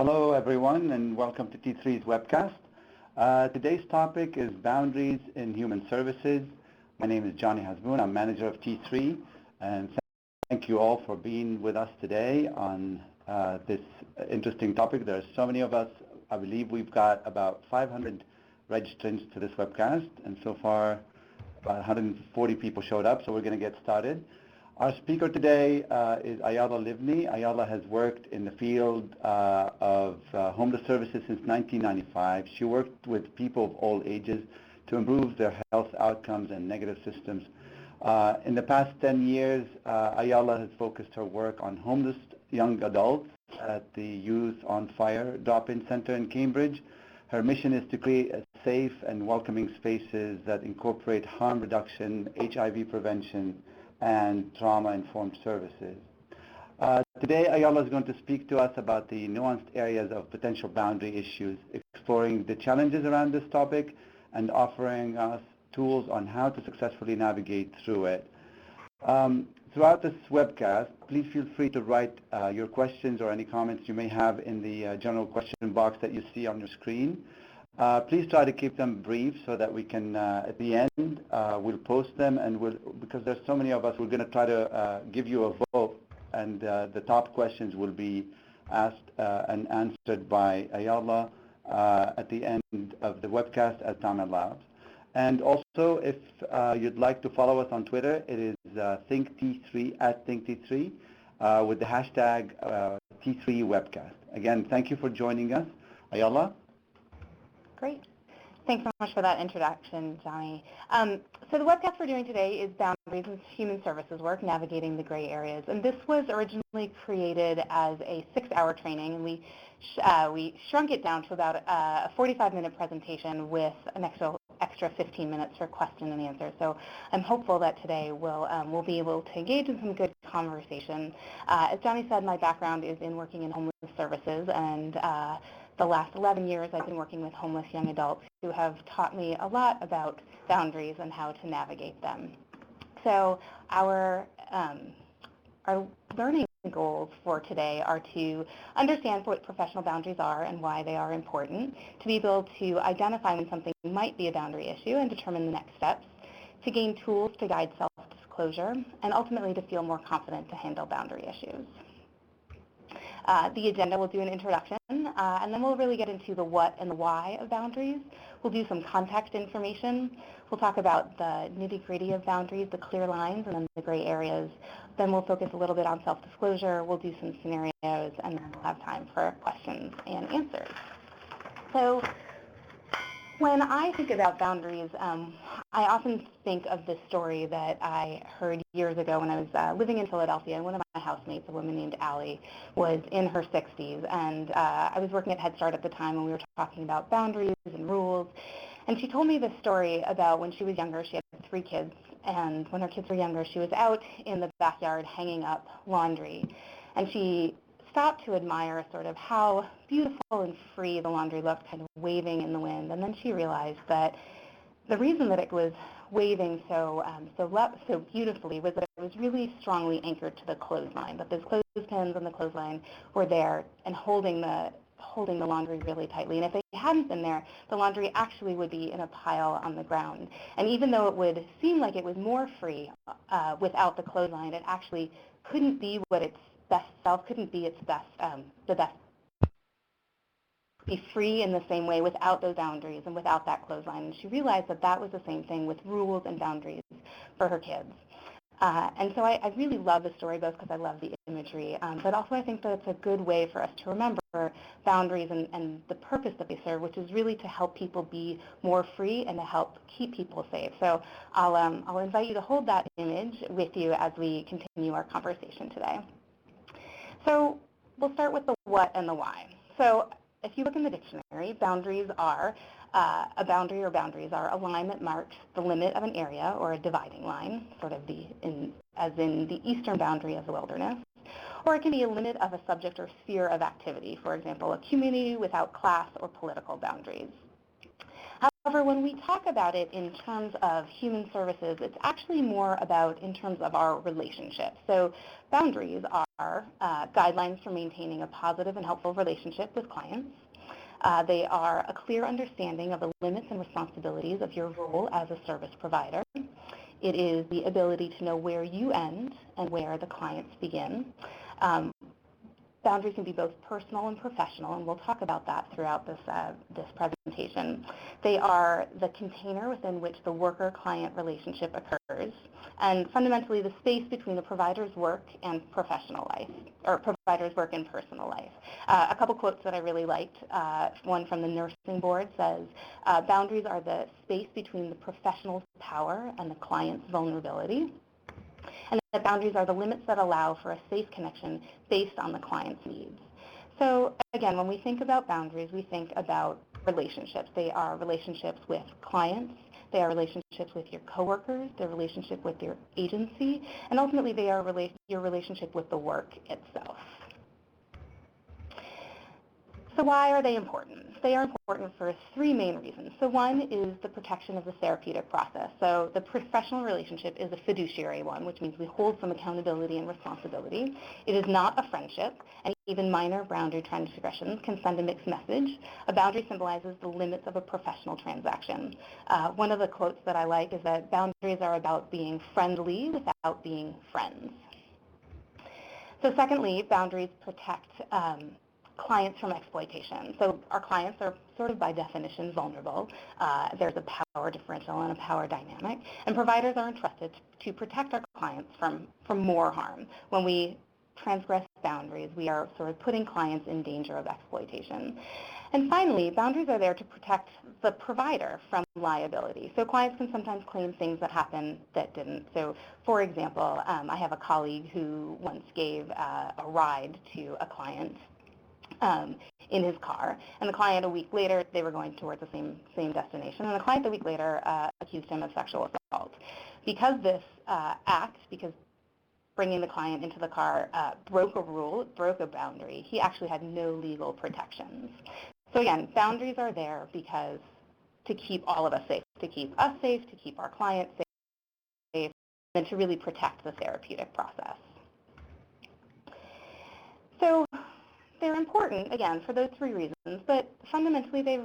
Hello, everyone, and welcome to T3's Webcast. Today's topic is boundaries in human services. My name is Johnny Hasboun. I'm manager of T3, and thank you all for being with us today on this interesting topic. There are so many of us. I believe we've got about 500 registrants to this webcast, and so far about 140 people showed up, so we're going to get started. Our speaker today is Ayala Livni. Ayala has worked in the field of homeless services since 1995. She worked with people of all ages to improve their health outcomes and negative systems. In the past 10 years, Ayala has focused her work on homeless young adults at the Youth on Fire Drop-In Center in Cambridge. Her mission is to create safe and welcoming spaces that incorporate harm reduction, HIV prevention, and trauma-informed services. Today, Ayala is going to speak to us about the nuanced areas of potential boundary issues, exploring the challenges around this topic, and offering us tools on how to successfully navigate through it. Throughout this webcast, please feel free to write your questions or any comments you may have in the general question box that you see on your screen. Please try to keep them brief so that we can, at the end, we'll post them, and because there's so many of us, we're going to try to give you a vote, and the top questions will be asked and answered by Ayala at the end of the webcast as time allows. And also, if you'd like to follow us on Twitter, it is ThinkT3 at ThinkT3 with the hashtag T3Webcast. Again, thank you for joining us. Ayala? Great. Thanks so much for that introduction, Johnny. So the webcast we're doing today is Boundaries in Human Services Work, Navigating the Gray Areas. And this was originally created as a 6-hour training, and we shrunk it down to about a 45-minute presentation with an extra 15 minutes for question and answer. So I'm hopeful that today we'll be able to engage in some good conversation. As Johnny said, my background is in working in homeless services, and the last 11 years I've been working with homeless young adults who have taught me a lot about boundaries and how to navigate them. So our learning goals for today are to understand what professional boundaries are and why they are important, to be able to identify when something might be a boundary issue and determine the next steps, to gain tools to guide self-disclosure, and ultimately to feel more confident to handle boundary issues. The agenda will do an introduction, and then we'll really get into the what and the why of boundaries. We'll do some context information. We'll talk about the nitty-gritty of boundaries, the clear lines, and then the gray areas. Then we'll focus a little bit on self-disclosure. We'll do some scenarios, and then we'll have time for questions and answers. So when I think about boundaries, I often think of this story that I heard years ago when I was living in Philadelphia, and one of my housemates, a woman named Allie, was in her 60s, and I was working at Head Start at the time, and we were talking about boundaries and rules, and she told me this story about when she was younger. She had 3 kids, and when her kids were younger, she was out in the backyard hanging up laundry, and she stopped to admire sort of how beautiful and free the laundry looked, kind of waving in the wind, and then she realized that the reason that it was waving so beautifully was that it was really strongly anchored to the clothesline, that those clothespins and the clothesline were there and holding the laundry really tightly. And if they hadn't been there, the laundry actually would be in a pile on the ground. And even though it would seem like it was more free without the clothesline, it actually couldn't be what its best self, couldn't be its best, the best, be free in the same way without those boundaries and without that clothesline. And she realized that that was the same thing with rules and boundaries for her kids. And so I really love the story, both because I love the imagery, but also I think that it's a good way for us to remember boundaries and the purpose that they serve, which is really to help people be more free and to help keep people safe. So I'll invite you to hold that image with you as we continue our conversation today. So we'll start with the what and the why. So if you look in the dictionary, boundaries are a boundary or boundaries are a line that marks the limit of an area or a dividing line, sort of as in the eastern boundary of the wilderness. Or it can be a limit of a subject or sphere of activity, for example, a community without class or political boundaries. However, when we talk about it in terms of human services, it's actually more about in terms of our relationships. So boundaries are guidelines for maintaining a positive and helpful relationship with clients. They are a clear understanding of the limits and responsibilities of your role as a service provider. It is the ability to know where you end and where the clients begin. Boundaries can be both personal and professional, and we'll talk about that throughout this presentation. They are the container within which the worker-client relationship occurs, and fundamentally the space between the provider's work and professional life, or provider's work and personal life. A couple quotes that I really liked. One from the nursing board says, boundaries are the space between the professional's power and the client's vulnerability. And that boundaries are the limits that allow for a safe connection based on the client's needs. So again, when we think about boundaries, we think about relationships. They are relationships with clients, they are relationships with your coworkers, their relationship with your agency, and ultimately they are your relationship with the work itself. So why are they important? They are important for three main reasons. So one is the protection of the therapeutic process. So the professional relationship is a fiduciary one, which means we hold some accountability and responsibility. It is not a friendship, and even minor boundary transgressions can send a mixed message. A boundary symbolizes the limits of a professional transaction. One of the quotes that I like is that boundaries are about being friendly without being friends. So secondly, boundaries protect clients from exploitation. So our clients are sort of by definition vulnerable. There's a power differential and a power dynamic, and providers are entrusted to protect our clients from more harm. When we transgress boundaries, we are sort of putting clients in danger of exploitation. And finally, boundaries are there to protect the provider from liability. So clients can sometimes claim things that happened that didn't. So for example, I have a colleague who once gave a ride to a client in his car, and the client a week later, they were going towards the same destination, and the client a week later accused him of sexual assault. Because this because bringing the client into the car broke a rule, broke a boundary, he actually had no legal protections. So again, boundaries are there because to keep all of us safe, to keep us safe, to keep our clients safe, and to really protect the therapeutic process. So they're important, again, for those three reasons, but fundamentally they,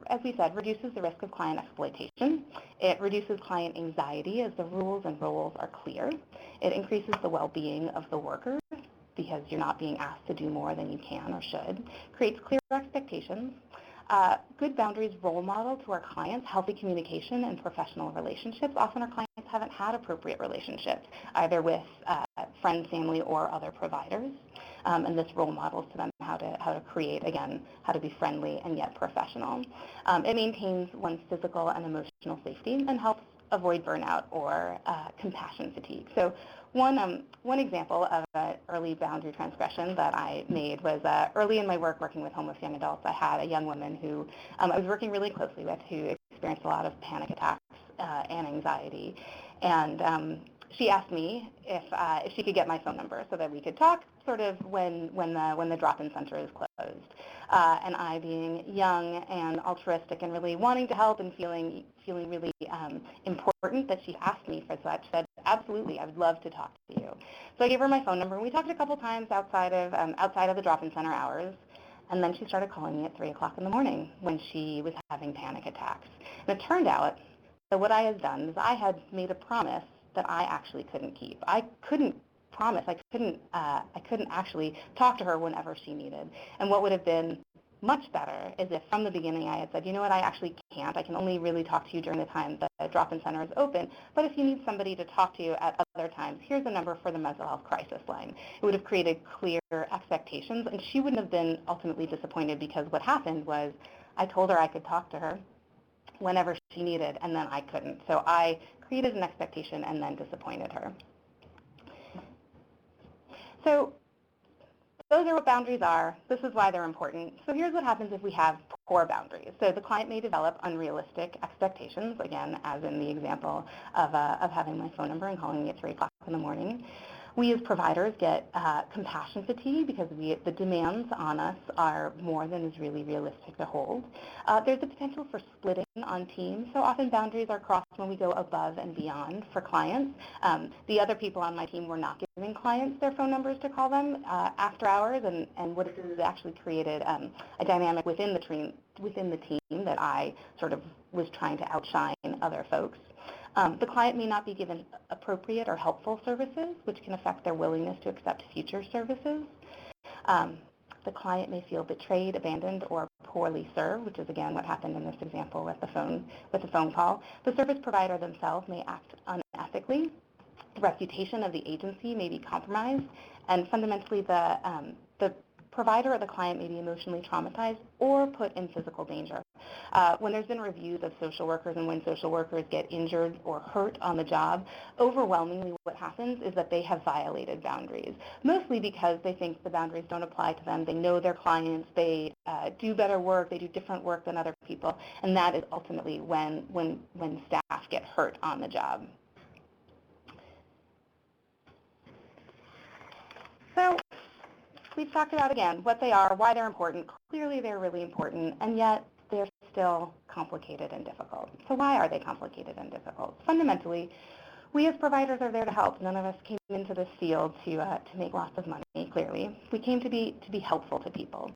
as we said, reduces the risk of client exploitation. It reduces client anxiety as the rules and roles are clear. It increases the well-being of the worker because you're not being asked to do more than you can or should. Creates clear expectations. Good boundaries role model to our clients healthy communication and professional relationships. Often our clients haven't had appropriate relationships, either with friends, family, or other providers. And this role models to them how to create, again, how to be friendly and yet professional. It maintains one's physical and emotional safety and helps avoid burnout or compassion fatigue. So one example of an early boundary transgression that I made was early in my work working with homeless young adults. I had a young woman who I was working really closely with who experienced a lot of panic attacks and anxiety. And she asked me if she could get my phone number so that we could talk sort of when the drop-in center is closed. And I, being young and altruistic and really wanting to help and feeling really important that she asked me for such, said, absolutely, I would love to talk to you. So I gave her my phone number, and we talked a couple times outside of the drop-in center hours. And then she started calling me at 3 o'clock in the morning when she was having panic attacks. And it turned out that what I had done is I had made a promise that I actually couldn't keep. I couldn't promise. I couldn't actually talk to her whenever she needed. And what would have been much better is if from the beginning I had said, you know what, I actually can't. I can only really talk to you during the time the drop-in center is open. But if you need somebody to talk to you at other times, here's the number for the mental health crisis line. It would have created clear expectations, and she wouldn't have been ultimately disappointed because what happened was I told her I could talk to her whenever she needed, and then I couldn't. So I created an expectation and then disappointed her. So those are what boundaries are. This is why they're important. So here's what happens if we have poor boundaries. So the client may develop unrealistic expectations, again, as in the example of having my phone number and calling me at 3 o'clock in the morning. We as providers get compassion fatigue because the demands on us are more than is really realistic to hold. There's a potential for splitting on teams, so often boundaries are crossed when we go above and beyond for clients. The other people on my team were not giving clients their phone numbers to call them after hours, and what it has actually created a dynamic within the team that I sort of was trying to outshine other folks. The client may not be given appropriate or helpful services, which can affect their willingness to accept future services. The client may feel betrayed, abandoned, or poorly served, which is again what happened in this example with the phone call. The service provider themselves may act unethically. The reputation of the agency may be compromised, and fundamentally the provider or the client may be emotionally traumatized or put in physical danger. When there's been reviews of social workers and when social workers get injured or hurt on the job, overwhelmingly what happens is that they have violated boundaries, mostly because they think the boundaries don't apply to them. They know their clients, they do better work, they do different work than other people, and that is ultimately when staff get hurt on the job. So we've talked about, again, what they are, why they're important. Clearly, they're really important, and yet they're still complicated and difficult. So why are they complicated and difficult? Fundamentally, we as providers are there to help. None of us came into this field to make lots of money, clearly. We came to be helpful to people.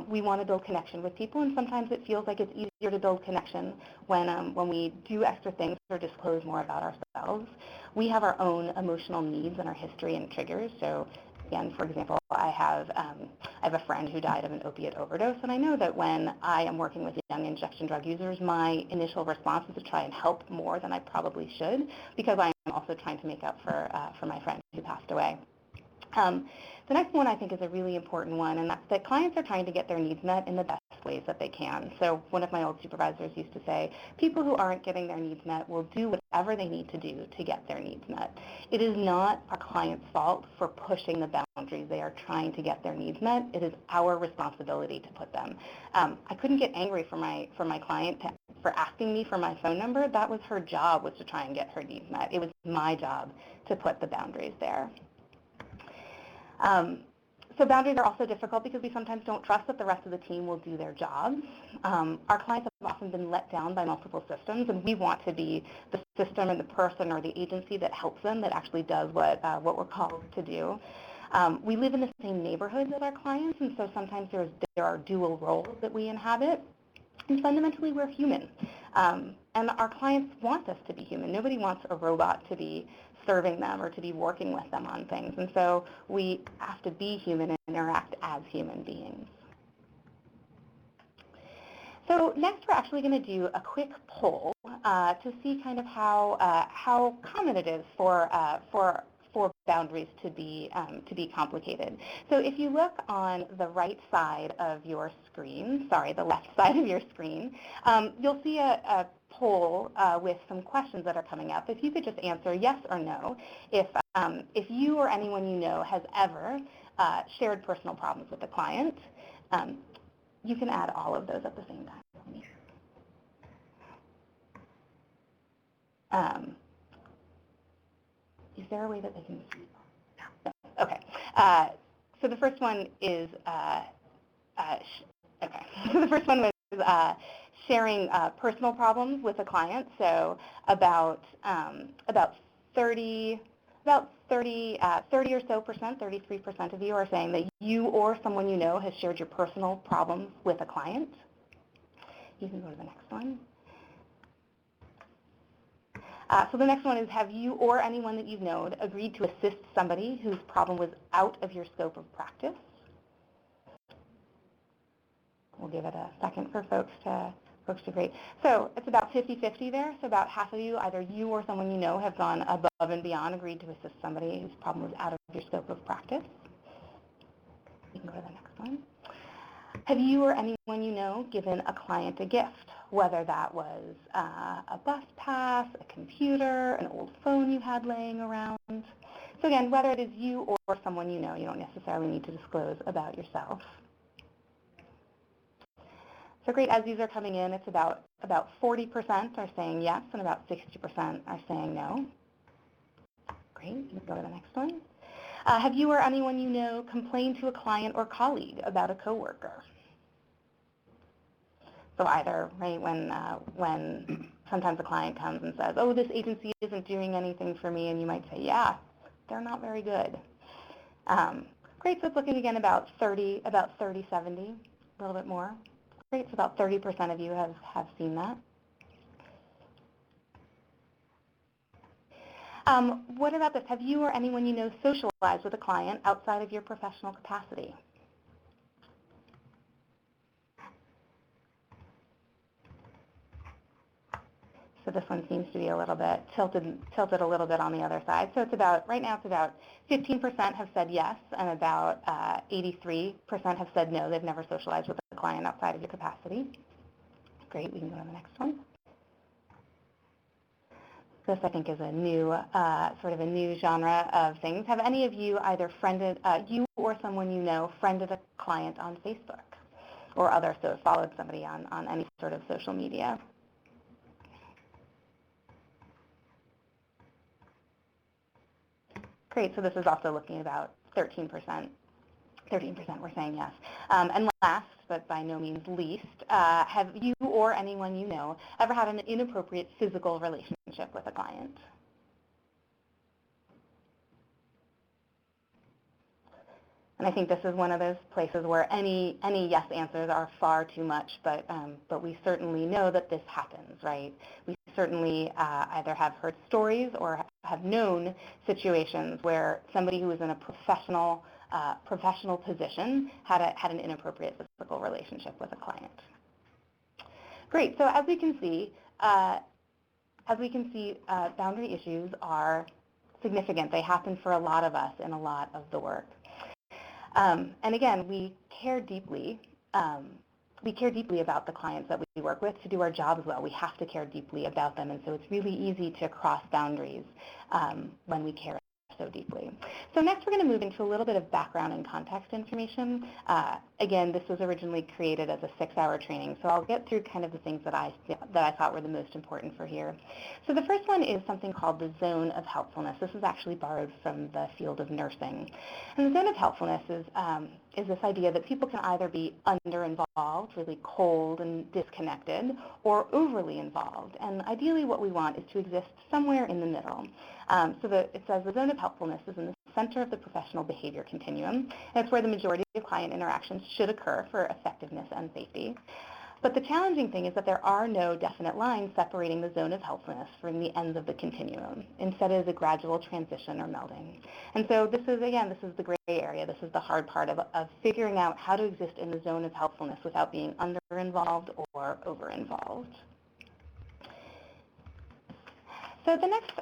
We want to build connection with people, and sometimes it feels like it's easier to build connection when we do extra things or disclose more about ourselves. We have our own emotional needs and our history and triggers, so again, for example, I have a friend who died of an opiate overdose, and I know that when I am working with young injection drug users, my initial response is to try and help more than I probably should, because I am also trying to make up for my friend who passed away. The next one I think is a really important one, and that's that clients are trying to get their needs met in the best ways that they can. So one of my old supervisors used to say, people who aren't getting their needs met will do whatever they need to do to get their needs met. It is not our client's fault for pushing the boundaries. They are trying to get their needs met. It is our responsibility to put them. I couldn't get angry for my client for asking me for my phone number. That was her job, was to try and get her needs met. It was my job to put the boundaries there. So boundaries are also difficult because we sometimes don't trust that the rest of the team will do their jobs. Our clients have often been let down by multiple systems, and we want to be the system and the person or the agency that helps them, that actually does what we're called to do. We live in the same neighborhoods as our clients, and so sometimes there are dual roles that we inhabit. And fundamentally, we're human. And our clients want us to be human. Nobody wants a robot to be serving them or to be working with them on things. And so we have to be human and interact as human beings. So next, we're actually going to do a quick poll to see kind of how common it is for boundaries to be complicated. So if you look on the right side of your screen, the left side of your screen, you'll see a poll with some questions that are coming up. If you could just answer yes or no, if you or anyone you know has ever shared personal problems with a client, you can add all of those at the same time. Is there a way that they can see? No. Okay. So the first one is okay. So the first one was sharing personal problems with a client. So about 30 or so percent, 33% of you are saying that you or someone you know has shared your personal problems with a client. You can go to the next one. So the next one is, have you or anyone that you've known agreed to assist somebody whose problem was out of your scope of practice? We'll give it a second for folks to agree. So it's about 50-50 there. So about half of you, either you or someone you know, have gone above and beyond, agreed to assist somebody whose problem was out of your scope of practice. You can go to the next one. Have you or anyone you know given a client a gift, whether that was a bus pass, a computer, an old phone you had laying around? So again, whether it is you or someone you know, you don't necessarily need to disclose about yourself. So great, as these are coming in, it's about 40% are saying yes and about 60% are saying no. Great, you can go to the next one. Have you or anyone you know complained to a client or colleague about a coworker? So either, right, when sometimes a client comes and says, oh, this agency isn't doing anything for me, and you might say, yeah, they're not very good. Great, so it's looking again about 30, 70, a little bit more. Great, so about 30% of you have seen that. What about this? Have you or anyone you know socialized with a client outside of your professional capacity? So this one seems to be a little bit tilted a little bit on the other side. So it's about, right now it's about 15% have said yes, and about 83% have said no, they've never socialized with a client outside of your capacity. Great, we can go to the next one. This, I think, is a new, sort of a new genre of things. Have any of you either friended, you or someone you know, friended a client on Facebook or other, so followed somebody on any sort of social media? Great, so this is also looking about 13%. 13% were saying yes. And last, but by no means least, have you or anyone you know ever had an inappropriate physical relationship with a client? And I think this is one of those places where any yes answers are far too much, but we certainly know that this happens, right? We certainly either have heard stories or have known situations where somebody who was in a professional position had an inappropriate physical relationship with a client. Great. So as we can see, boundary issues are significant. They happen for a lot of us in a lot of the work. And again, we care deeply. We care deeply about the clients that we work with. To do our jobs well, we have to care deeply about them, and so it's really easy to cross boundaries when we care so deeply. So next we're going to move into a little bit of background and context information. Again, this was originally created as a 6-hour training, so I'll get through kind of the things that I thought were the most important for here. So the first one is something called the zone of helpfulness. This is actually borrowed from the field of nursing. And the zone of helpfulness is this idea that people can either be under-involved, really cold and disconnected, or overly involved. And ideally what we want is to exist somewhere in the middle. It says the zone of helpfulness is in the center of the professional behavior continuum, and it's where the majority of client interactions should occur for effectiveness and safety. But the challenging thing is that there are no definite lines separating the zone of helpfulness from the ends of the continuum. Instead, it is a gradual transition or melding. And so this is the gray area. This is the hard part of figuring out how to exist in the zone of helpfulness without being under-involved or over-involved. So the next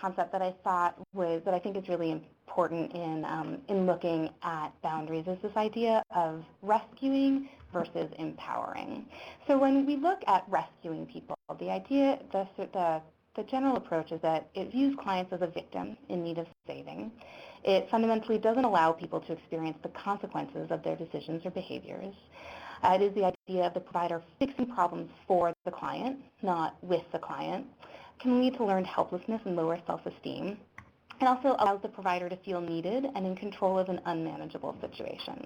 concept that I think is really important in looking at boundaries is this idea of rescuing versus empowering. So when we look at rescuing people, the general approach is that it views clients as a victim in need of saving. It fundamentally doesn't allow people to experience the consequences of their decisions or behaviors. It is the idea of the provider fixing problems for the client, not with the client, can lead to learned helplessness and lower self-esteem. It also allows the provider to feel needed and in control of an unmanageable situation.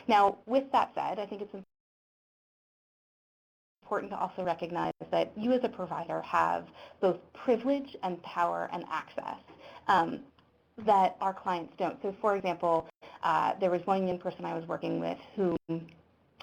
Now, with that said, I think it's important to also recognize that you as a provider have both privilege and power and access that our clients don't. So for example, there was one young person I was working with who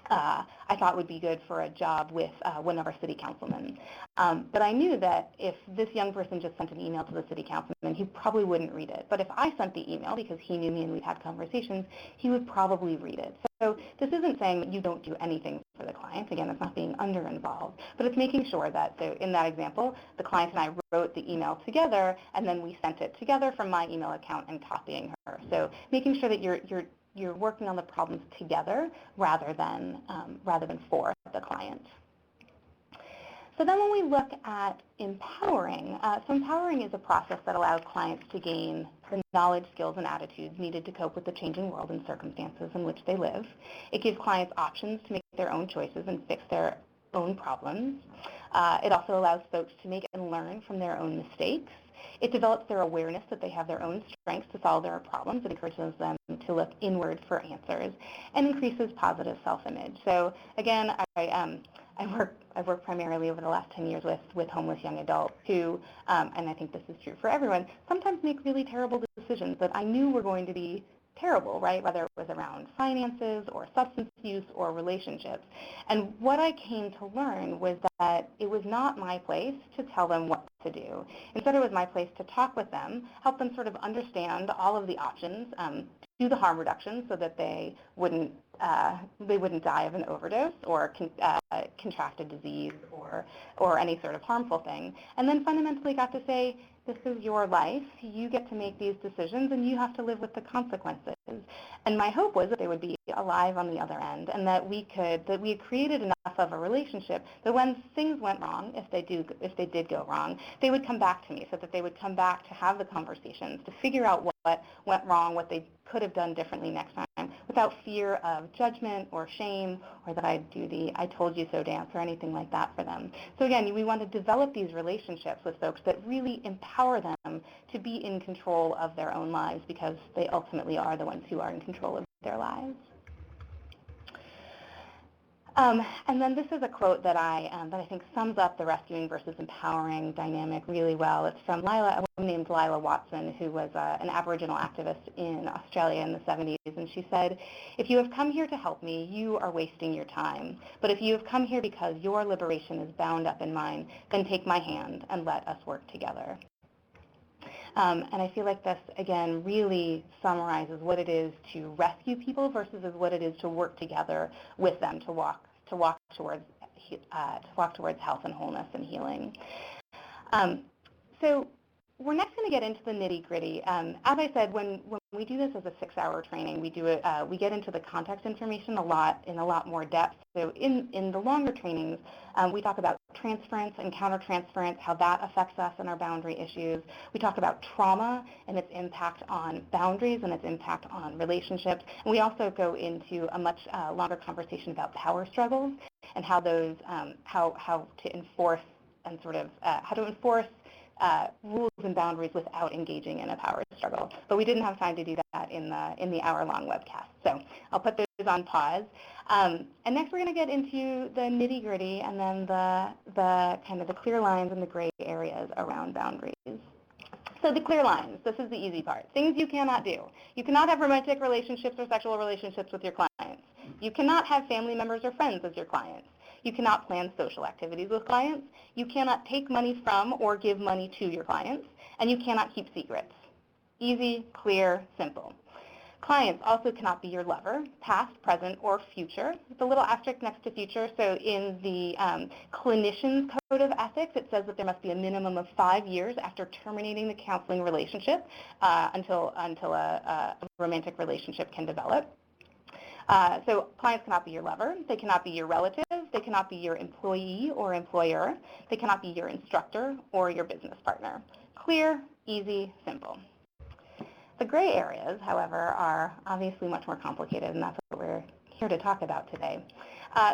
I thought would be good for a job with one of our city councilmen. But I knew that if this young person just sent an email to the city councilman, he probably wouldn't read it. But if I sent the email, because he knew me and we'd had conversations, he would probably read it. So this isn't saying that you don't do anything for the client. Again, it's not being under-involved. But it's making sure that, so in that example, the client and I wrote the email together, and then we sent it together from my email account and copying her. So making sure that you're working on the problems together rather than for the client. So then when we look at empowering, so empowering is a process that allows clients to gain the knowledge, skills, and attitudes needed to cope with the changing world and circumstances in which they live. It gives clients options to make their own choices and fix their own problems. It also allows folks to make and learn from their own mistakes. It develops their awareness that they have their own strengths to solve their problems. It encourages them to look inward for answers and increases positive self-image. So again, I've worked primarily over the last 10 years with homeless young adults who, and I think this is true for everyone, sometimes make really terrible decisions that I knew were going to be terrible, right? Whether it was around finances or substance use or relationships. And what I came to learn was that it was not my place to tell them what to do. Instead, it was my place to talk with them, help them sort of understand all of the options, do the harm reduction so that they wouldn't die of an overdose or contract a disease or any sort of harmful thing. And then fundamentally got to say, this is your life. You get to make these decisions, and you have to live with the consequences. And my hope was that they would be alive on the other end, and that we had created enough of a relationship that when things went wrong, if they did go wrong, they would come back to me, so that they would come back to have the conversations, to figure out what went wrong, what they could have done differently next time, without fear of judgment or shame, or that I'd do the I told you so dance or anything like that for them. So again, we want to develop these relationships with folks that really empower them to be in control of their own lives, because they ultimately are the ones who are in control of their lives. And then this is a quote that I think sums up the rescuing versus empowering dynamic really well. It's from a woman named Lila Watson, who was an Aboriginal activist in Australia in the 70s, and she said, "If you have come here to help me, you are wasting your time. But if you have come here because your liberation is bound up in mine, then take my hand and let us work together." And I feel like this, again, really summarizes what it is to rescue people versus what it is to work together with them to walk towards health and wholeness and healing. So we're next going to get into the nitty-gritty. As I said, when we do this as a 6-hour training, we get into the context information in a lot more depth. So in the longer trainings, we talk about transference and countertransference, how that affects us and our boundary issues. We talk about trauma and its impact on boundaries and its impact on relationships. And we also go into a much longer conversation about power struggles and how those, how to enforce and sort of how to enforce rules and boundaries without engaging in a power struggle. But we didn't have time to do that in the hour-long webcast. So I'll put those on pause. And next we're going to get into the nitty-gritty and then the kind of the clear lines and the gray areas around boundaries. So the clear lines, this is the easy part. Things you cannot do. You cannot have romantic relationships or sexual relationships with your clients. You cannot have family members or friends as your clients. You cannot plan social activities with clients. You cannot take money from or give money to your clients. And you cannot keep secrets. Easy, clear, simple. Clients also cannot be your lover, past, present, or future. It's a little asterisk next to future. So in the clinician's code of ethics, it says that there must be a minimum of 5 years after terminating the counseling relationship until a romantic relationship can develop. So clients cannot be your lover, they cannot be your relative, they cannot be your employee or employer, they cannot be your instructor or your business partner. Clear, easy, simple. The gray areas, however, are obviously much more complicated, and that's what we're here to talk about today.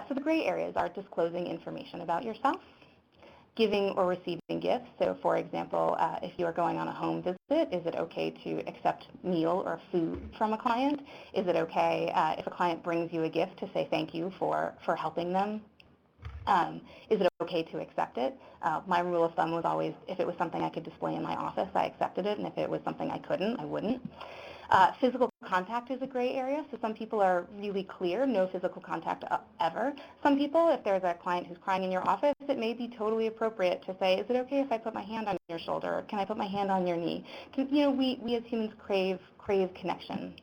So the gray areas are disclosing information about yourself, giving or receiving gifts. So for example, if you are going on a home visit, is it okay to accept meal or food from a client? Is it okay if a client brings you a gift to say thank you for helping them? Is it okay to accept it? My rule of thumb was always, if it was something I could display in my office, I accepted it, and if it was something I couldn't, I wouldn't. Physical contact is a gray area, so some people are really clear, no physical contact ever. Some people, if there's a client who's crying in your office, it may be totally appropriate to say, is it okay if I put my hand on your shoulder? Can I put my hand on your knee? We as humans crave connection.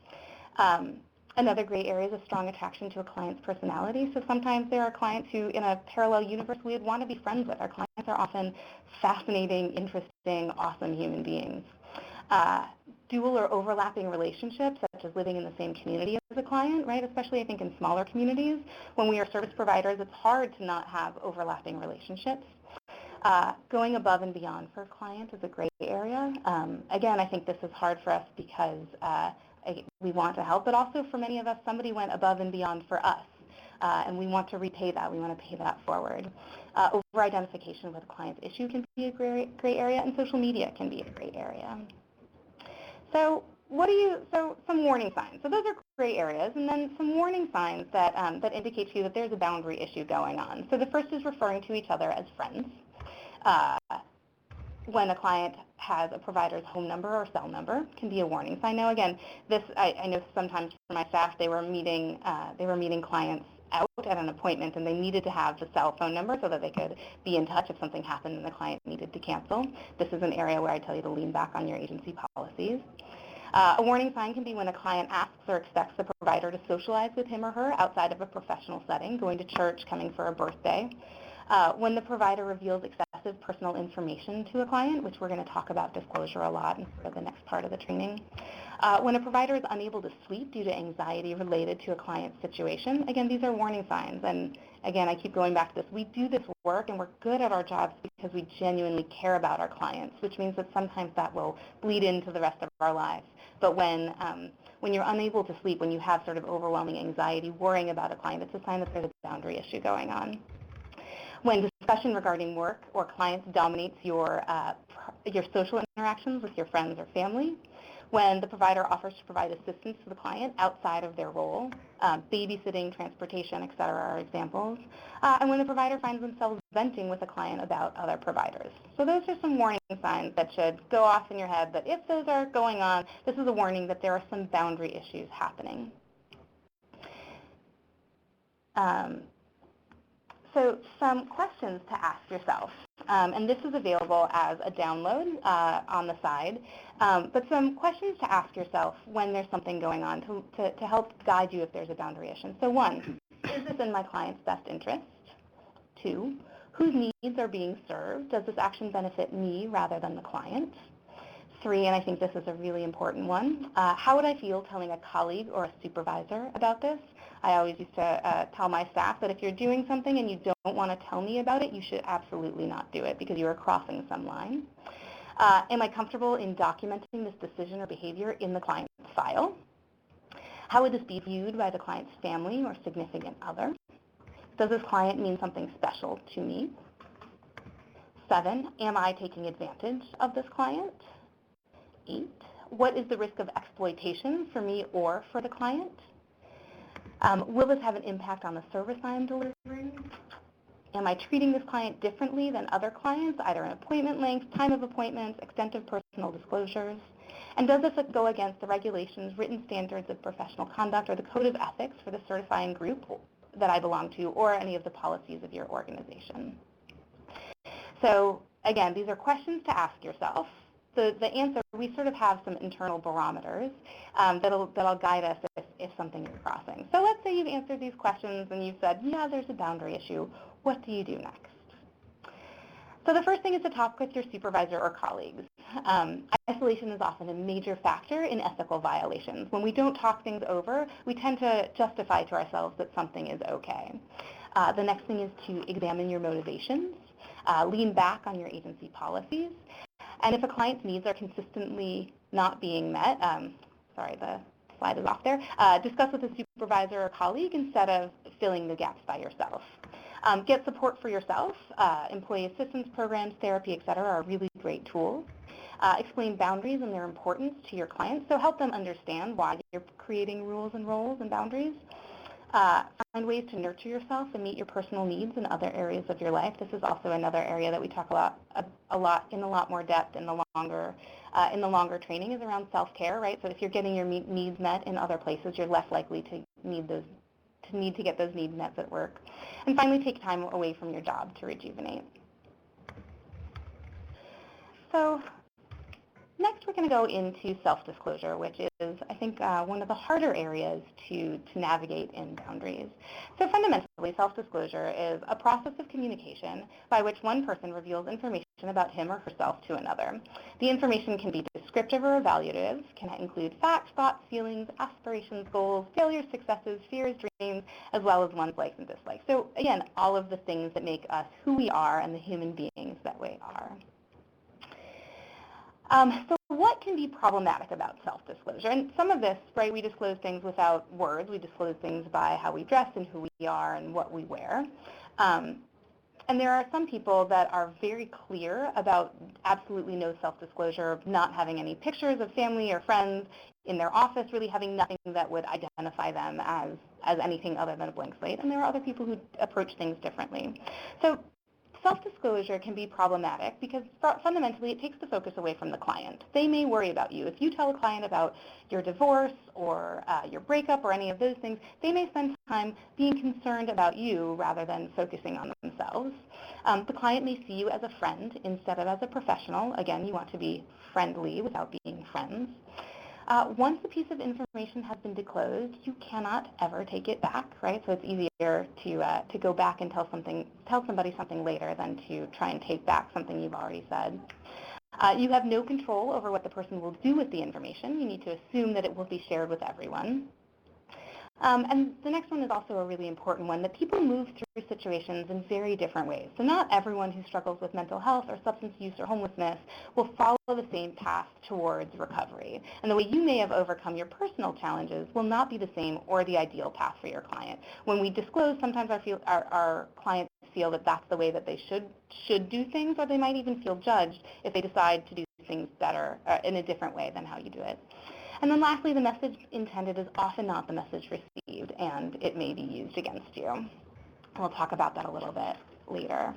Another gray area is a strong attraction to a client's personality. So sometimes there are clients who, in a parallel universe, we would want to be friends with. Our clients are often fascinating, interesting, awesome human beings. Dual or overlapping relationships, such as living in the same community as a client, right? Especially, I think, in smaller communities. When we are service providers, it's hard to not have overlapping relationships. Going above and beyond for a client is a gray area. Again, I think this is hard for us because we want to help, but also for many of us, somebody went above and beyond for us. and we want to repay that. We want to pay that forward. Over-identification with a client's issue can be a gray area, and social media can be a gray area. So some warning signs. So those are gray areas, and then some warning signs that indicate to you that there's a boundary issue going on. So the first is referring to each other as friends. When a client has a provider's home number or cell number, can be a warning sign. Now, again, I know sometimes for my staff, they were meeting clients out at an appointment, and they needed to have the cell phone number so that they could be in touch if something happened and the client needed to cancel. This is an area where I tell you to lean back on your agency policies. A warning sign can be when a client asks or expects the provider to socialize with him or her outside of a professional setting, going to church, coming for a birthday. When the provider reveals excessive personal information to a client, which we're going to talk about disclosure a lot in sort of the next part of the training. When a provider is unable to sleep due to anxiety related to a client's situation, again, these are warning signs. And again, I keep going back to this. We do this work and we're good at our jobs because we genuinely care about our clients, which means that sometimes that will bleed into the rest of our lives. But when you're unable to sleep, when you have sort of overwhelming anxiety, worrying about a client, it's a sign that there's a boundary issue going on. When discussion regarding work or clients dominates your social interactions with your friends or family, when the provider offers to provide assistance to the client outside of their role, babysitting, transportation, et cetera, are examples, and when the provider finds themselves venting with a client about other providers. So those are some warning signs that should go off in your head that if those are going on, this is a warning that there are some boundary issues happening. So some questions to ask yourself, and this is available as a download on the side, but some questions to ask yourself when there's something going on to help guide you if there's a boundary issue. So 1, is this in my client's best interest? 2, whose needs are being served? Does this action benefit me rather than the client? 3, and I think this is a really important one, how would I feel telling a colleague or a supervisor about this? I always used to tell my staff that if you're doing something and you don't want to tell me about it, you should absolutely not do it because you are crossing some line. Am I comfortable in documenting this decision or behavior in the client's file? How would this be viewed by the client's family or significant other? Does this client mean something special to me? 7, am I taking advantage of this client? 8, what is the risk of exploitation for me or for the client? Will this have an impact on the service I'm delivering? Am I treating this client differently than other clients, either in appointment length, time of appointments, extent of personal disclosures? And does this go against the regulations, written standards of professional conduct, or the code of ethics for the certifying group that I belong to, or any of the policies of your organization? So again, these are questions to ask yourself. The answer, we sort of have some internal barometers that'll guide us if something is crossing. So let's say you've answered these questions and you've said, yeah, there's a boundary issue. What do you do next? So the first thing is to talk with your supervisor or colleagues. Isolation is often a major factor in ethical violations. When we don't talk things over, we tend to justify to ourselves that something is okay. The next thing is to examine your motivations, lean back on your agency policies, and if a client's needs are consistently not being met, sorry, the slide is off there, discuss with a supervisor or colleague instead of filling the gaps by yourself. Get support for yourself. Employee assistance programs, therapy, et cetera, are really great tools. Explain boundaries and their importance to your clients, so help them understand why you're creating rules and roles and boundaries. Find ways to nurture yourself and meet your personal needs in other areas of your life. This is also another area that we talk a lot more depth in the longer training is around self-care, right? So if you're getting your needs met in other places, you're less likely to need to get those needs met at work. And finally, take time away from your job to rejuvenate. So next, we're going to go into self-disclosure, which is, I think, one of the harder areas to navigate in boundaries. So fundamentally, self-disclosure is a process of communication by which one person reveals information about him or herself to another. The information can be descriptive or evaluative, can include facts, thoughts, feelings, aspirations, goals, failures, successes, fears, dreams, as well as one's likes and dislikes. So again, all of the things that make us who we are and the human beings that we are. So what can be problematic about self-disclosure? And some of this, right, we disclose things without words. We disclose things by how we dress and who we are and what we wear. And there are some people that are very clear about absolutely no self-disclosure, not having any pictures of family or friends in their office, really having nothing that would identify them as anything other than a blank slate. And there are other people who approach things differently. So self-disclosure can be problematic because fundamentally it takes the focus away from the client. They may worry about you. If you tell a client about your divorce or your breakup or any of those things, they may spend time being concerned about you rather than focusing on themselves. The client may see you as a friend instead of as a professional. Again, you want to be friendly without being friends. Once a piece of information has been disclosed, you cannot ever take it back, right? So it's easier to go back and tell somebody something later than to try and take back something you've already said. You have no control over what the person will do with the information. You need to assume that it will be shared with everyone. And the next one is also a really important one, that people move through situations in very different ways. So not everyone who struggles with mental health or substance use or homelessness will follow the same path towards recovery. And the way you may have overcome your personal challenges will not be the same or the ideal path for your client. When we disclose, sometimes our clients feel that that's the way that they should do things, or they might even feel judged if they decide to do things better in a different way than how you do it. And then lastly, the message intended is often not the message received, and it may be used against you. And we'll talk about that a little bit later.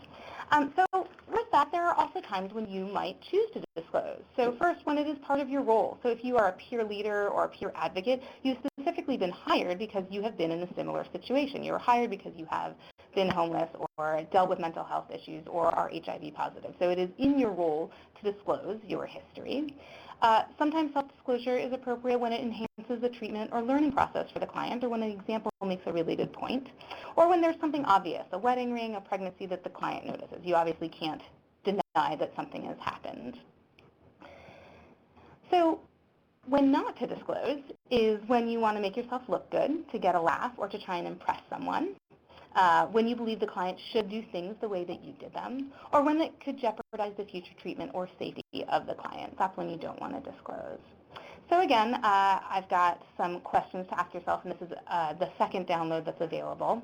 So with that, there are also times when you might choose to disclose. So first, when it is part of your role. So if you are a peer leader or a peer advocate, you've specifically been hired because you have been in a similar situation. You were hired because you have been homeless or dealt with mental health issues or are HIV positive. So it is in your role to disclose your history. Sometimes self-disclosure is appropriate when it enhances the treatment or learning process for the client, or when an example makes a really good point, or when there's something obvious, a wedding ring, a pregnancy that the client notices. You obviously can't deny that something has happened. So when not to disclose is when you want to make yourself look good, to get a laugh, or to try and impress someone. When you believe the client should do things the way that you did them, or when it could jeopardize the future treatment or safety of the client. That's when you don't want to disclose. So again, I've got some questions to ask yourself, and this is the second download that's available.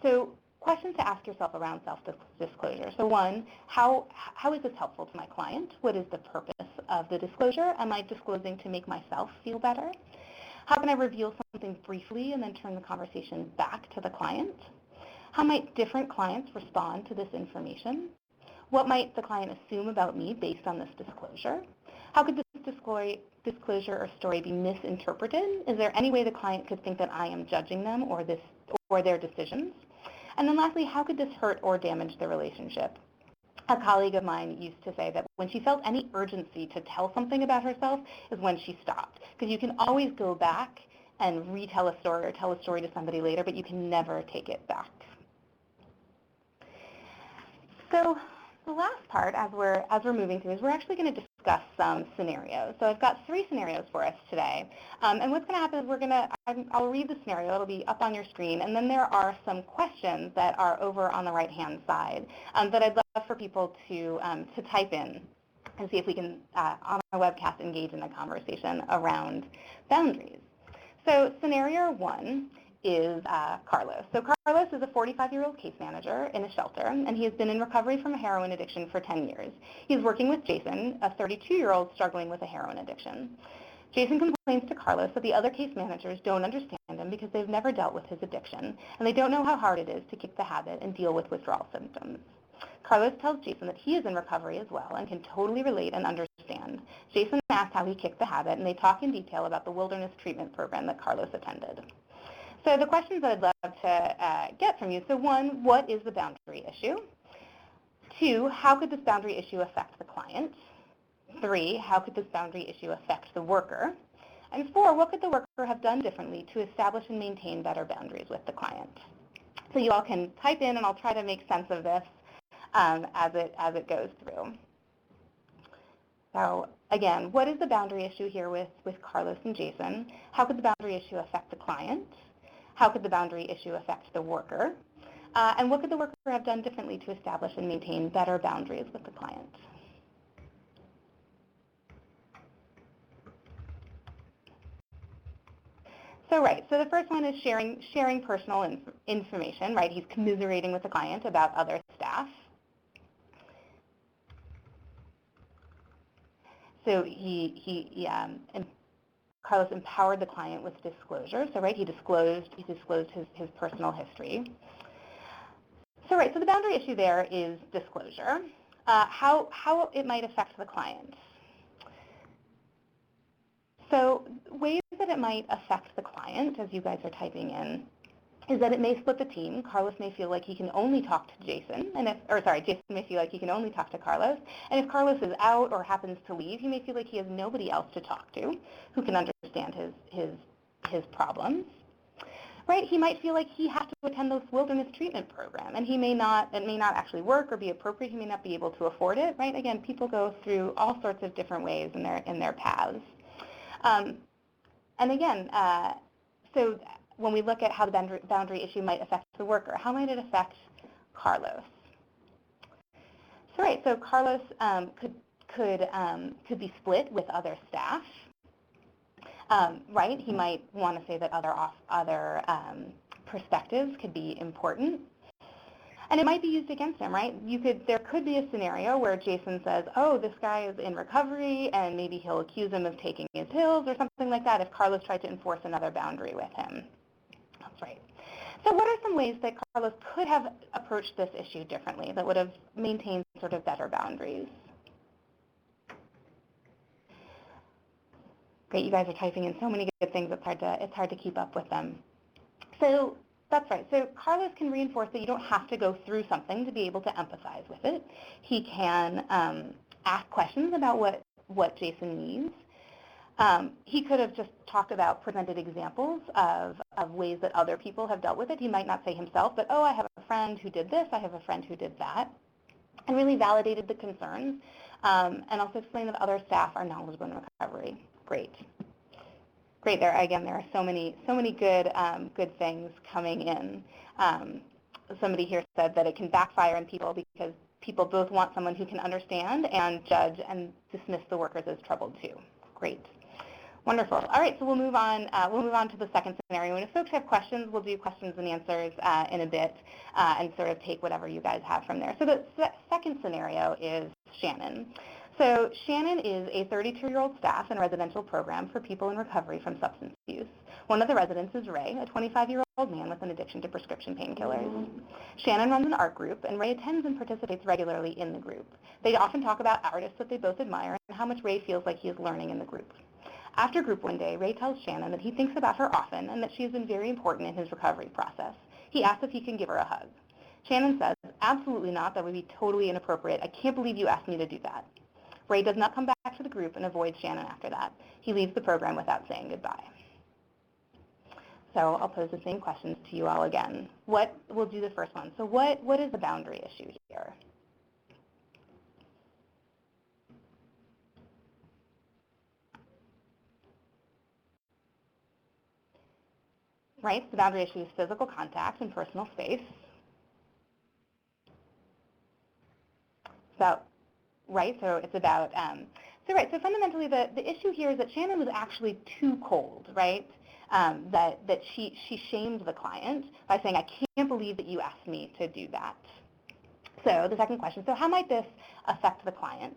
So questions to ask yourself around self-disclosure. So one, how is this helpful to my client? What is the purpose of the disclosure? Am I disclosing to make myself feel better? How can I reveal something briefly and then turn the conversation back to the client? How might different clients respond to this information? What might the client assume about me based on this disclosure? How could this disclosure or story be misinterpreted? Is there any way the client could think that I am judging them or their decisions? And then lastly, how could this hurt or damage the relationship? A colleague of mine used to say that when she felt any urgency to tell something about herself is when she stopped. Because you can always go back and retell a story or tell a story to somebody later, but you can never take it back. So the last part, as we're moving through, is we're actually going to discuss some scenarios. So I've got 3 scenarios for us today. And what's going to happen is I'll read the scenario. It'll be up on your screen. And then there are some questions that are over on the right-hand side that I'd love for people to type in and see if we can, on our webcast, engage in a conversation around boundaries. So scenario 1 is Carlos. So Carlos is a 45-year-old case manager in a shelter, and he has been in recovery from a heroin addiction for 10 years. He's working with Jason, a 32-year-old struggling with a heroin addiction. Jason complains to Carlos that the other case managers don't understand him because they've never dealt with his addiction, and they don't know how hard it is to kick the habit and deal with withdrawal symptoms. Carlos tells Jason that he is in recovery as well and can totally relate and understand. Jason asks how he kicked the habit, and they talk in detail about the wilderness treatment program that Carlos attended. So the questions that I'd love to get from you, so 1, what is the boundary issue? 2, how could this boundary issue affect the client? 3, how could this boundary issue affect the worker? And 4, what could the worker have done differently to establish and maintain better boundaries with the client? So you all can type in, and I'll try to make sense of this as it goes through. So again, what is the boundary issue here with Carlos and Jason? How could the boundary issue affect the client? How could the boundary issue affect the worker? And what could the worker have done differently to establish and maintain better boundaries with the client? So the first one is sharing personal information, right? He's commiserating with the client about other staff. So Carlos empowered the client with disclosure. So he disclosed his personal history. So so the boundary issue there is disclosure. How it might affect the client. So ways that it might affect the client, as you guys are typing in, is that it may split the team. Carlos may feel like he can only talk to Jason, Jason may feel like he can only talk to Carlos. And if Carlos is out or happens to leave, he may feel like he has nobody else to talk to who can understand his problems. Right? He might feel like he has to attend this wilderness treatment program, and it may not actually work or be appropriate. He may not be able to afford it. Right? Again, people go through all sorts of different ways in their paths. And again, so when we look at how the boundary issue might affect the worker, how might it affect Carlos? So Carlos could be split with other staff. Right? He might want to say that other perspectives could be important. And it might be used against him, right? There could be a scenario where Jason says, oh, this guy is in recovery, and maybe he'll accuse him of taking his pills or something like that if Carlos tried to enforce another boundary with him. That's right. So what are some ways that Carlos could have approached this issue differently that would have maintained sort of better boundaries? Great, you guys are typing in so many good things, it's hard to keep up with them. So that's right. So Carlos can reinforce that you don't have to go through something to be able to empathize with it. He can ask questions about what Jason needs. He could have just talked about presented examples of ways that other people have dealt with it. He might not say himself, but, oh, I have a friend who did this, I have a friend who did that, and really validated the concerns, and also explained that other staff are knowledgeable in recovery. Great. There are so many good things coming in. Somebody here said that it can backfire on people because people both want someone who can understand and judge and dismiss the workers as troubled too. Great. Wonderful. All right, so we'll move on. We'll move on to the second scenario. And if folks have questions, we'll do questions and answers in a bit and sort of take whatever you guys have from there. So the second scenario is Shannon. So Shannon is a 32-year-old staff in a residential program for people in recovery from substance use. One of the residents is Ray, a 25-year-old man with an addiction to prescription painkillers. Shannon runs an art group, and Ray attends and participates regularly in the group. They often talk about artists that they both admire and how much Ray feels like he is learning in the group. After group one day, Ray tells Shannon that he thinks about her often and that she has been very important in his recovery process. He asks if he can give her a hug. Shannon says, absolutely not, that would be totally inappropriate. I can't believe you asked me to do that. Ray does not come back to the group and avoids Shannon after that. He leaves the program without saying goodbye. So I'll pose the same questions to you all again. We'll do the first one. So what is the boundary issue here? Right, so the boundary issue is physical contact and personal space. So fundamentally the issue here is that Shannon was actually too cold, right? That she shamed the client by saying, I can't believe that you asked me to do that. So the second question, so how might this affect the client?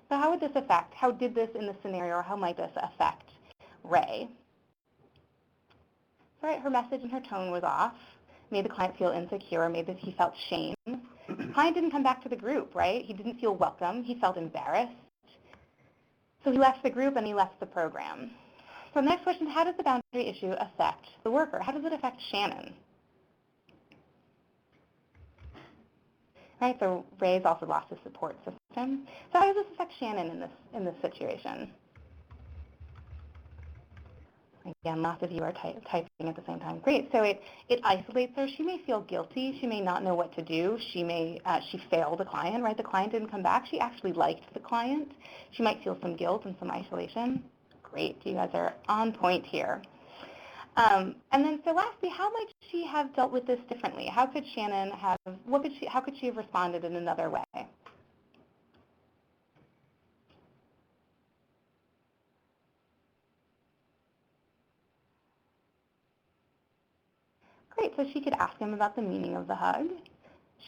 So how did this in this scenario, or how might this affect Ray? Right, her message and her tone was off, made the client feel insecure, maybe he felt shame. The client didn't come back to the group, right? He didn't feel welcome, he felt embarrassed. So he left the group and he left the program. So the next question is, how does the boundary issue affect the worker? How does it affect Shannon? Right, so Ray's also lost his support system. So how does this affect Shannon in this situation? Again, lots of you are typing at the same time. Great. So it isolates her. She may feel guilty. She may not know what to do. She failed the client, right? The client didn't come back. She actually liked the client. She might feel some guilt and some isolation. Great. You guys are on point here. And then, so lastly, how might she have dealt with this differently? How could Shannon have, how could she have responded in another way? Great, so she could ask him about the meaning of the hug.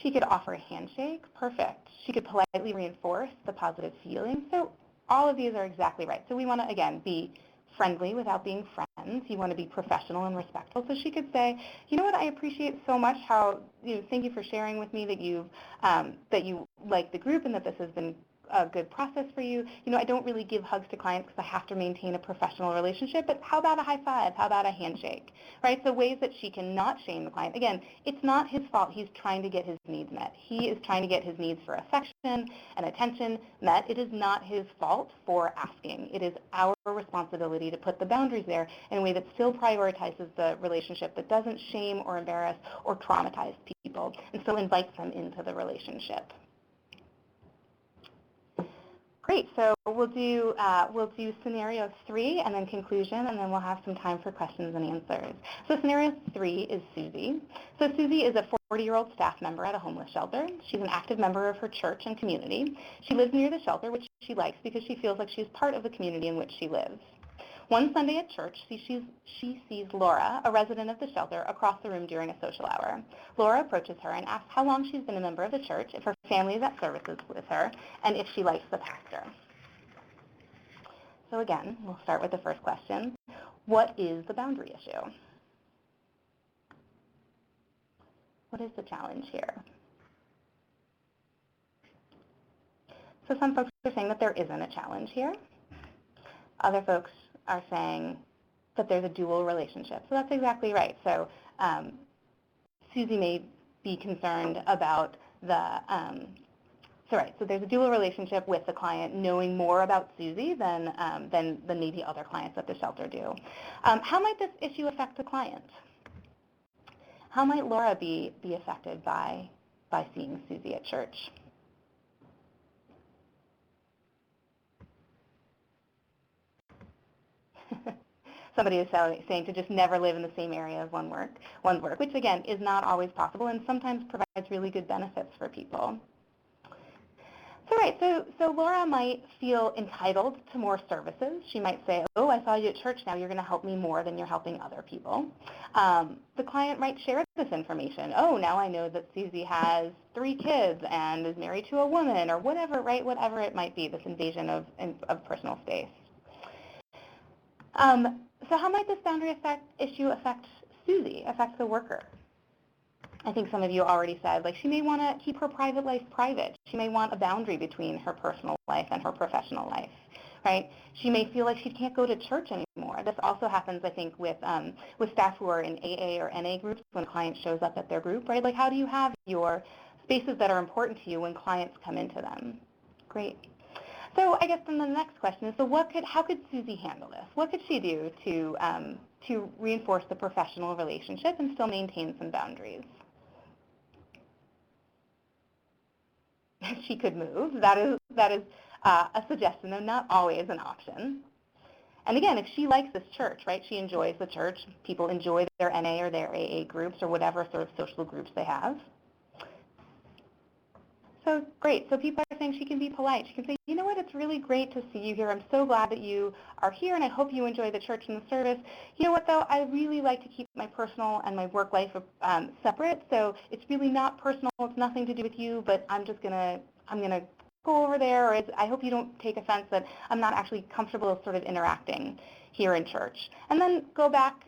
She could offer a handshake. Perfect. She could politely reinforce the positive feeling. So all of these are exactly right. So we want to, again, be friendly without being friends. You want to be professional and respectful. So she could say, you know what, I appreciate so much how, thank you for sharing with me that you like the group and that this has been a good process for you. I don't really give hugs to clients because I have to maintain a professional relationship, but how about a high five? How about a handshake? Right? So ways that she can not shame the client. Again, it's not his fault. He's trying to get his needs met. He is trying to get his needs for affection and attention met. It is not his fault for asking. It is our responsibility to put the boundaries there in a way that still prioritizes the relationship, that doesn't shame or embarrass or traumatize people, and still invites them into the relationship. Great, so we'll do scenario 3 and then conclusion, and then we'll have some time for questions and answers. So scenario 3 is Susie. So Susie is a 40-year-old staff member at a homeless shelter. She's an active member of her church and community. She lives near the shelter, which she likes because she feels like she's part of the community in which she lives. One Sunday at church, she sees Laura, a resident of the shelter, across the room during a social hour. Laura approaches her and asks how long she's been a member of the church, if her family is at services with her, and if she likes the pastor. So again, we'll start with the first question. What is the boundary issue? What is the challenge here? So some folks are saying that there isn't a challenge here. Other folks are saying that there's a dual relationship. So that's exactly right. So Susie may be concerned about so there's a dual relationship with the client knowing more about Susie than maybe other clients at the shelter do. How might this issue affect the client? How might Laura be affected by seeing Susie at church? Somebody is saying to just never live in the same area of one's work, which again is not always possible and sometimes provides really good benefits for people. So Laura might feel entitled to more services. She might say, oh, I saw you at church, now you're going to help me more than you're helping other people. The client might share this information. Oh, now I know that Susie has 3 kids and is married to a woman, or whatever, right? Whatever it might be, this invasion of personal space. So how might this boundary issue affect Susie, affect the worker? I think some of you already said, like, she may want to keep her private life private. She may want a boundary between her personal life and her professional life, right? She may feel like she can't go to church anymore. This also happens, I think, with staff who are in AA or NA groups when a client shows up at their group, right? Like, how do you have your spaces that are important to you when clients come into them? Great. So I guess then the next question is, so how could Susie handle this? What could she do to reinforce the professional relationship and still maintain some boundaries? She could move. That is a suggestion, though not always an option. And again, if she likes this church, right, she enjoys the church, people enjoy their NA or their AA groups or whatever sort of social groups they have. So great. So people are saying she can be polite. She can say, you know what, it's really great to see you here. I'm so glad that you are here, and I hope you enjoy the church and the service. You know what, though, I really like to keep my personal and my work life separate. So it's really not personal. It's nothing to do with you, but I'm gonna go over there, or I hope you don't take offense that I'm not actually comfortable sort of interacting here in church. And then go back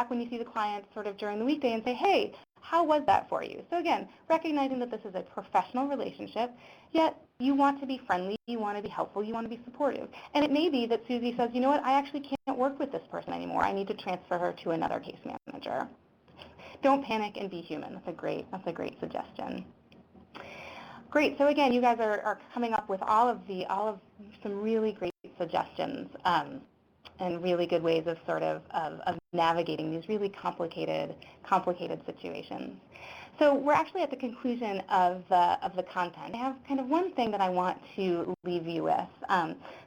when you see the client sort of during the weekday and say, hey, how was that for you? So again, recognizing that this is a professional relationship, yet you want to be friendly, you want to be helpful, you want to be supportive. And it may be that Susie says, you know what, I actually can't work with this person anymore. I need to transfer her to another case manager. Don't panic and be human. That's a great suggestion. Great. So again, you guys are coming up with all of some really great suggestions and really good ways of navigating these really complicated situations. So we're actually at the conclusion of the content. I have kind of one thing that I want to leave you with.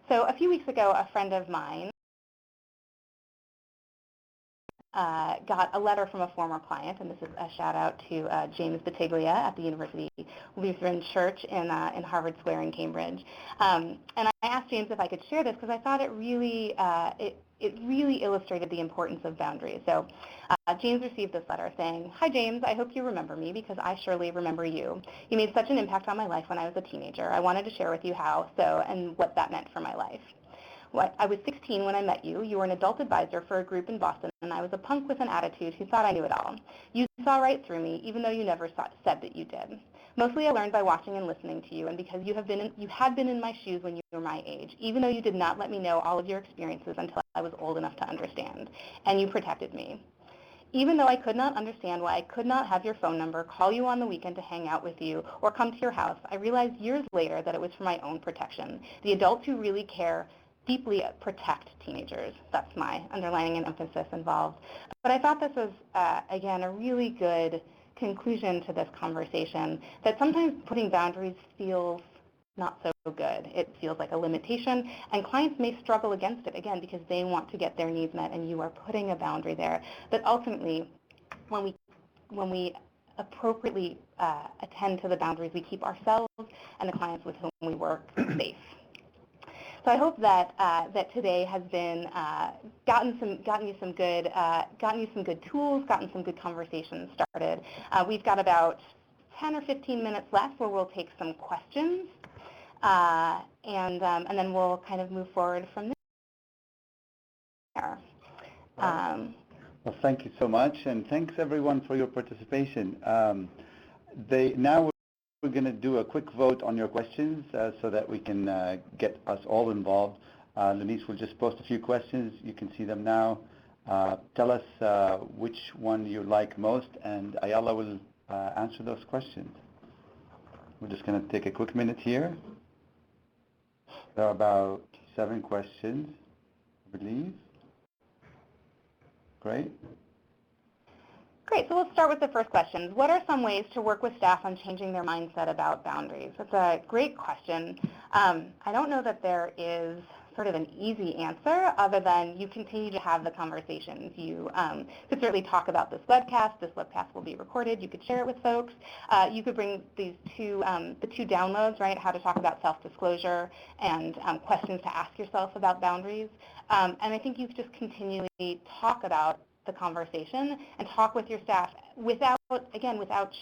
So a few weeks ago, a friend of mine got a letter from a former client, and this is a shout out to James Batiglia at the University Lutheran Church in Harvard Square in Cambridge. And I asked James if I could share this because I thought it really it really illustrated the importance of boundaries. So James received this letter saying, "Hi James, I hope you remember me because I surely remember you. You made such an impact on my life when I was a teenager. I wanted to share with you how and what that meant for my life. I was 16 when I met you. You were an adult advisor for a group in Boston, and I was a punk with an attitude who thought I knew it all. You saw right through me, even though you never said that you did. Mostly I learned by watching and listening to you, and because you had been in my shoes when you were my age, even though you did not let me know all of your experiences until I was old enough to understand, and you protected me. Even though I could not understand why I could not have your phone number, call you on the weekend to hang out with you, or come to your house, I realized years later that it was for my own protection. The adults who really care deeply protect teenagers." That's my underlining and emphasis involved. But I thought this was, again, a really good conclusion to this conversation, that sometimes putting boundaries feels not so good. It feels like a limitation, and clients may struggle against it, again, because they want to get their needs met, and you are putting a boundary there. But ultimately, when we appropriately attend to the boundaries, we keep ourselves and the clients with whom we work safe. So I hope that today has been gotten you some good tools, gotten some good conversations started. We've got about 10 or 15 minutes left where we'll take some questions, and then we'll kind of move forward from there. Well, thank you so much, and thanks everyone for your participation. Now we're going to do a quick vote on your questions so that we can get us all involved. Denise will just post a few questions. You can see them now. Tell us which one you like most, and Ayala will answer those questions. We're just going to take a quick minute here. There are about 7 questions, I believe. Great. Great, so let's start with the first question. What are some ways to work with staff on changing their mindset about boundaries? That's a great question. I don't know that there is sort of an easy answer other than you continue to have the conversations. You could certainly talk about this webcast. This webcast will be recorded. You could share it with folks. You could bring the two downloads, right, how to talk about self-disclosure and questions to ask yourself about boundaries. And I think you could just continually talk about the conversation and talk with your staff without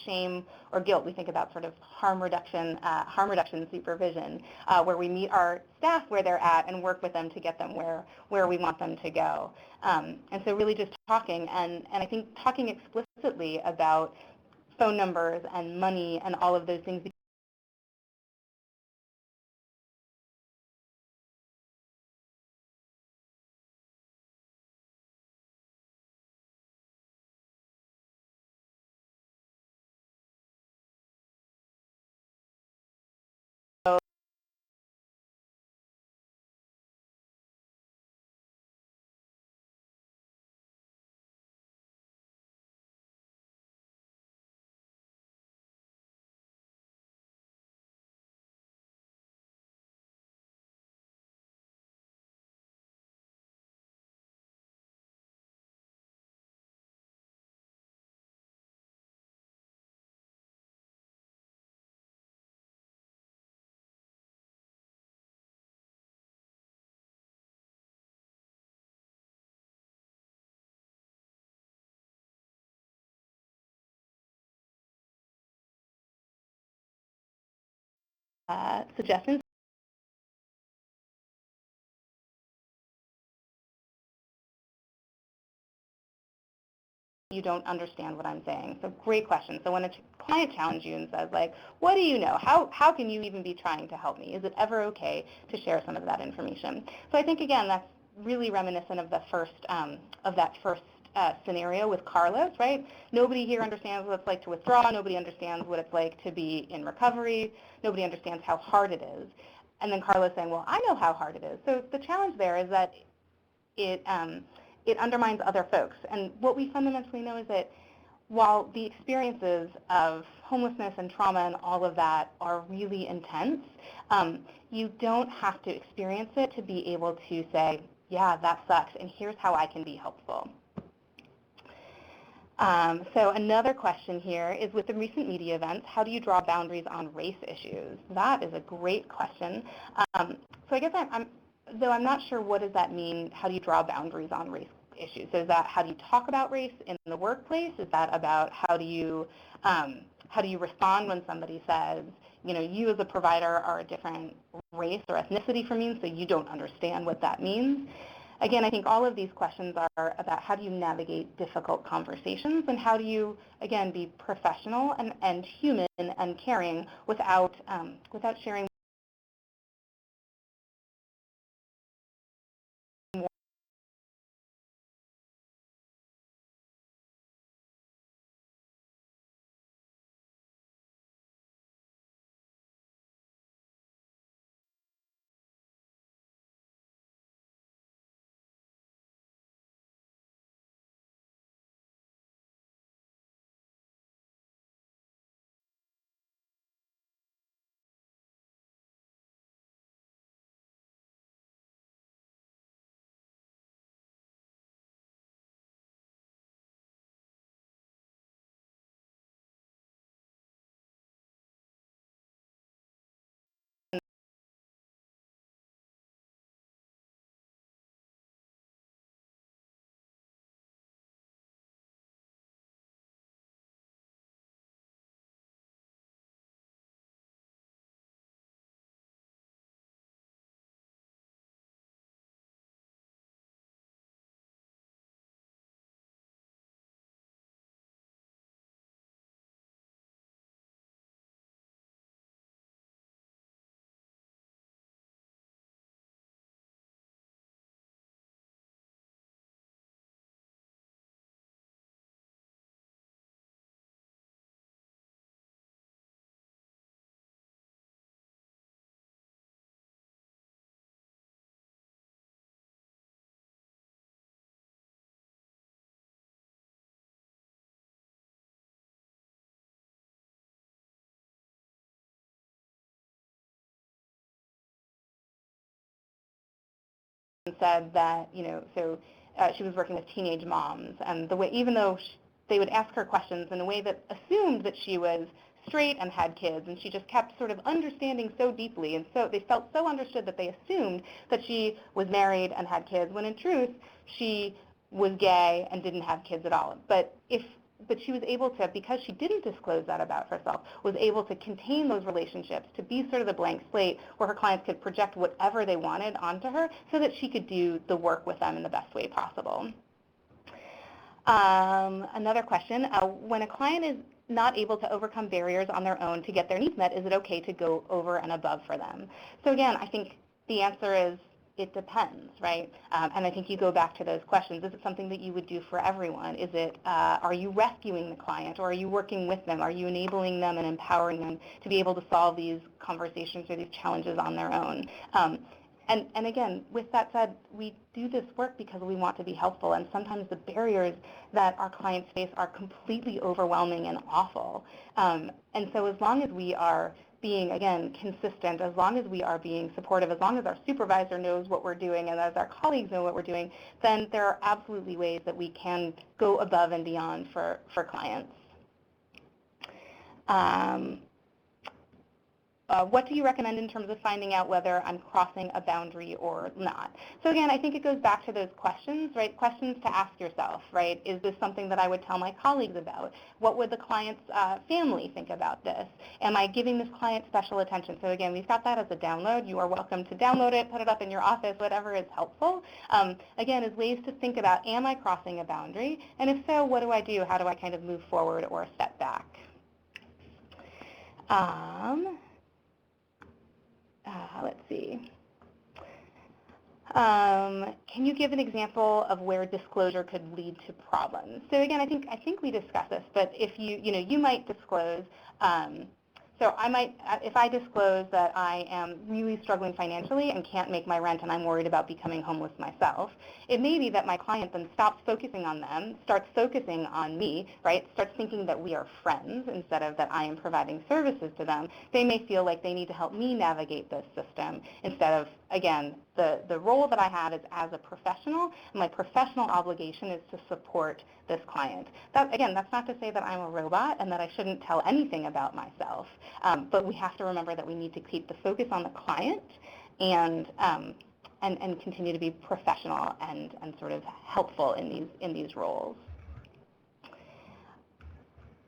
shame or guilt. We think about sort of harm reduction supervision, where we meet our staff where they're at and work with them to get them where we want them to go. And so really just talking, and I think talking explicitly about phone numbers and money and all of those things. Suggestions. You don't understand what I'm saying. So great question. So when a client challenges you and says, like, what do you know? How can you even be trying to help me? Is it ever okay to share some of that information? So I think, again, that's really reminiscent of that first scenario with Carlos, right? Nobody here understands what it's like to withdraw. Nobody understands what it's like to be in recovery. Nobody understands how hard it is. And then Carlos saying, well, I know how hard it is. So the challenge there is that it undermines other folks. And what we fundamentally know is that while the experiences of homelessness and trauma and all of that are really intense, you don't have to experience it to be able to say, yeah, that sucks, and here's how I can be helpful. So another question here is, with the recent media events, how do you draw boundaries on race issues? That is a great question. So I guess though I'm not sure what does that mean, how do you draw boundaries on race issues? So is that how do you talk about race in the workplace? Is that about how do you respond when somebody says, you as a provider are a different race or ethnicity from me, so you don't understand what that means? Again, I think all of these questions are about how do you navigate difficult conversations and how do you, again, be professional and human and caring without sharing and said that, she was working with teenage moms, and the way, even though they would ask her questions in a way that assumed that she was straight and had kids, and she just kept sort of understanding so deeply, and so they felt so understood that they assumed that she was married and had kids, when in truth, she was gay and didn't have kids at all. But she was able to, because she didn't disclose that about herself, was able to contain those relationships, to be sort of the blank slate where her clients could project whatever they wanted onto her so that she could do the work with them in the best way possible. Another question, when a client is not able to overcome barriers on their own to get their needs met, is it okay to go over and above for them? So again, I think the answer is it depends, right? And I think you go back to those questions. Is it something that you would do for everyone? Is it, are you rescuing the client, or are you working with them? Are you enabling them and empowering them to be able to solve these conversations or these challenges on their own? And again, with that said, we do this work because we want to be helpful, and sometimes the barriers that our clients face are completely overwhelming and awful. And so as long as we are being, again, consistent, as long as we are being supportive, as long as our supervisor knows what we're doing and as our colleagues know what we're doing, then there are absolutely ways that we can go above and beyond for clients. What do you recommend in terms of finding out whether I'm crossing a boundary or not? So again, I think it goes back to those questions, right? Questions to ask yourself, right? Is this something that I would tell my colleagues about? What would the client's family think about this? Am I giving this client special attention? So again, we've got that as a download. You are welcome to download it, put it up in your office, whatever is helpful. Again, is ways to think about, am I crossing a boundary? And if so, what do I do? How do I kind of move forward or step back? Let's see. Can you give an example of where disclosure could lead to problems? So again, I think we discussed this, but if you might disclose, so if I disclose that I am really struggling financially and can't make my rent and I'm worried about becoming homeless myself, it may be that my client then stops focusing on them, starts focusing on me, right? Starts thinking that we are friends instead of that I am providing services to them. They may feel like they need to help me navigate this system instead of, again, the role that I have is as a professional. My professional obligation is to support this client. Again, that's not to say that I'm a robot and that I shouldn't tell anything about myself, but we have to remember that we need to keep the focus on the client and and continue to be professional and sort of helpful in these roles.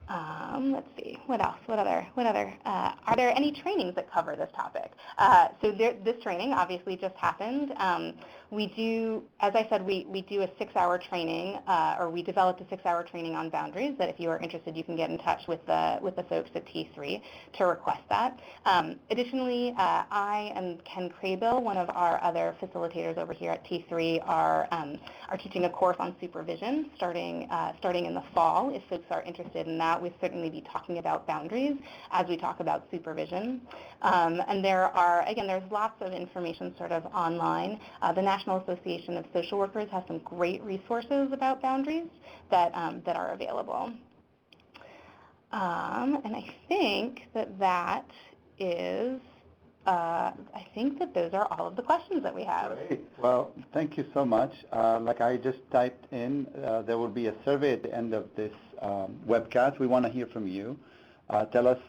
Let's see, what else? What other? Are there any trainings that cover this topic? So this training obviously just happened. We do, as I said, we do a 6-hour training, or we developed a 6-hour training on boundaries that if you are interested, you can get in touch with the folks at T3 to request that. Additionally, I and Ken Craybill, one of our other facilitators over here at T3, are teaching a course on supervision starting in the fall. If folks are interested in that, we'll certainly be talking about boundaries as we talk about supervision. And there's lots of information sort of online. The National Association of Social Workers has some great resources about boundaries that are available. And I think that is, I think that those are all of the questions that we have. Great. Well, thank you so much. Like I just typed in, there will be a survey at the end of this webcast. We want to hear from you. Tell us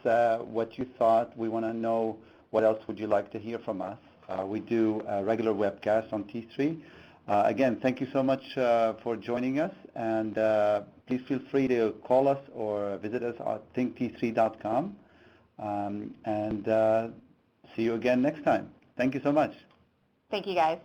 what you thought. We want to know what else would you like to hear from us. We do a regular webcast on T3. Again, thank you so much for joining us, and please feel free to call us or visit us at thinkt3.com, and see you again next time. Thank you so much. Thank you, guys.